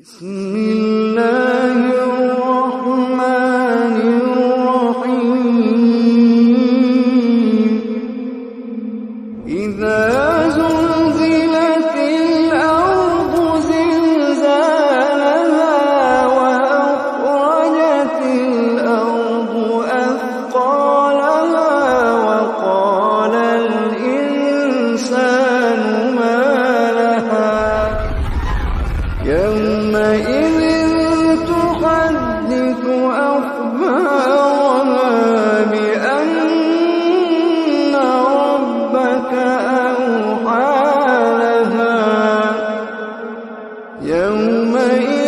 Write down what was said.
بسم الله الرحمن الرحيم إذا زلزلت الأرض زلزالها وأخرجت الأرض أثقالها وقال الإنسان ما لها يومئذ تحدث أخبارها بأن ربك أوحى لها يومئذ